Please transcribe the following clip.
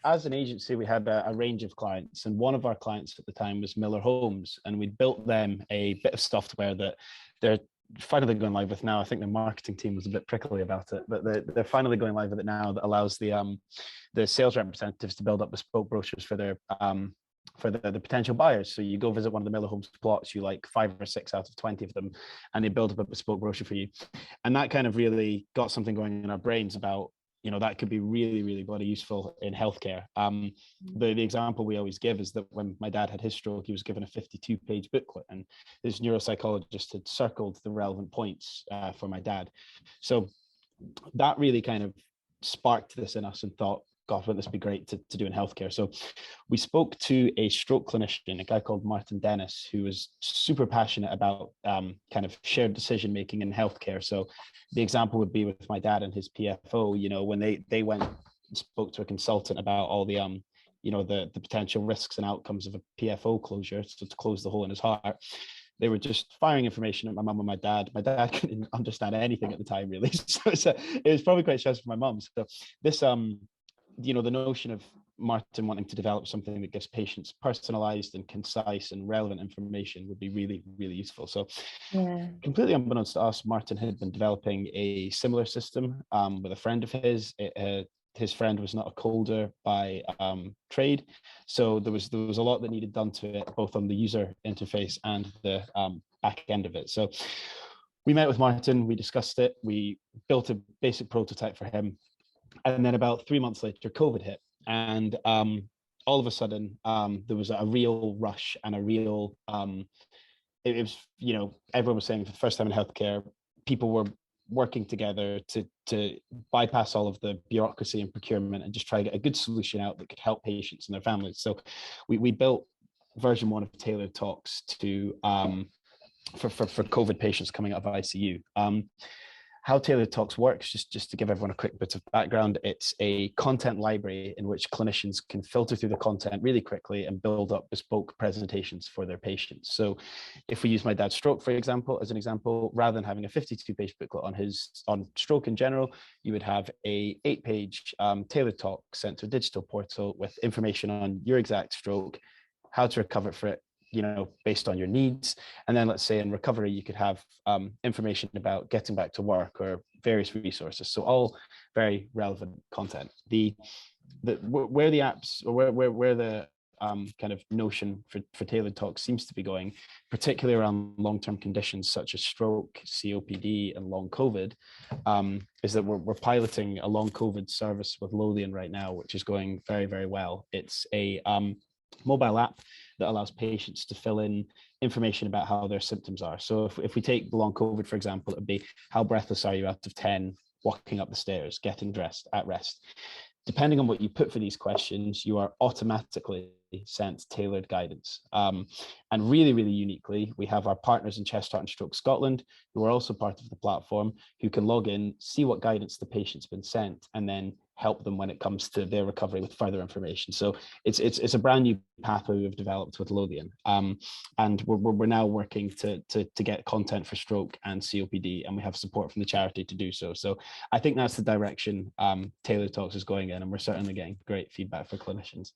as an agency, we had a range of clients, and one of our clients at the time was Miller Homes, and we built them a bit of software that they're finally going live with now. I think the marketing team was a bit prickly about it, but they're finally going live with it now. That allows the sales representatives to build up bespoke brochures for their for the potential buyers. So you go visit one of the Miller Homes plots, you like 5 or 6 out of 20 of them, and they build up a bespoke brochure for you. And that kind of really got something going in our brains about, that could be really, really bloody useful in healthcare. The example we always give is that when my dad had his stroke, he was given a 52-page booklet, and this neuropsychologist had circled the relevant points for my dad. So that really kind of sparked this in us and thought, God, wouldn't this be great to do in healthcare? So we spoke to a stroke clinician, a guy called Martin Dennis, who was super passionate about kind of shared decision making in healthcare. So the example would be with my dad and his PFO. When they went and spoke to a consultant about all the the potential risks and outcomes of a PFO closure, so to close the hole in his heart, they were just firing information at my mum and my dad. My dad couldn't understand anything at the time, really. So it was probably quite stressful for my mum. So this the notion of Martin wanting to develop something that gives patients personalized and concise and relevant information would be really, really useful. So completely unbeknownst to us, Martin had been developing a similar system with a friend of his. His friend was not a coder by trade, so there was a lot that needed done to it, both on the user interface and the back end of it. So we met with Martin, we discussed it, we built a basic prototype for him. And then about 3 months later, COVID hit. And all of a sudden, there was a real rush and a real, it was, everyone was saying for the first time in healthcare, people were working together to bypass all of the bureaucracy and procurement and just try to get a good solution out that could help patients and their families. So we built version 1 of Tailored Talks to for COVID patients coming out of ICU. How Tailored Talks works, just to give everyone a quick bit of background, it's a content library in which clinicians can filter through the content really quickly and build up bespoke presentations for their patients. So if we use my dad's stroke, for example, as an example, rather than having a 52-page booklet on stroke in general, you would have a 8-page Tailored Talk sent to a digital portal with information on your exact stroke, how to recover for it, based on your needs. And then let's say in recovery, you could have information about getting back to work or various resources. So all very relevant content. Where the apps, or where the kind of notion for Tailored Talk seems to be going, particularly around long-term conditions such as stroke, COPD, and long COVID, is that we're piloting a long COVID service with Lothian right now, which is going very, very well. It's a mobile app that allows patients to fill in information about how their symptoms are. So if we take long COVID, for example, it would be, how breathless are you out of 10, walking up the stairs, getting dressed, at rest. Depending on what you put for these questions, you are automatically sent tailored guidance. And really, really uniquely, we have our partners in Chest, Heart and Stroke Scotland, who are also part of the platform, who can log in, see what guidance the patient's been sent, and then help them when it comes to their recovery with further information. So it's a brand new pathway we've developed with Lothian. And we're now working to get content for stroke and COPD, and we have support from the charity to do so. So I think that's the direction Tailored Talks is going in, and we're certainly getting great feedback for clinicians.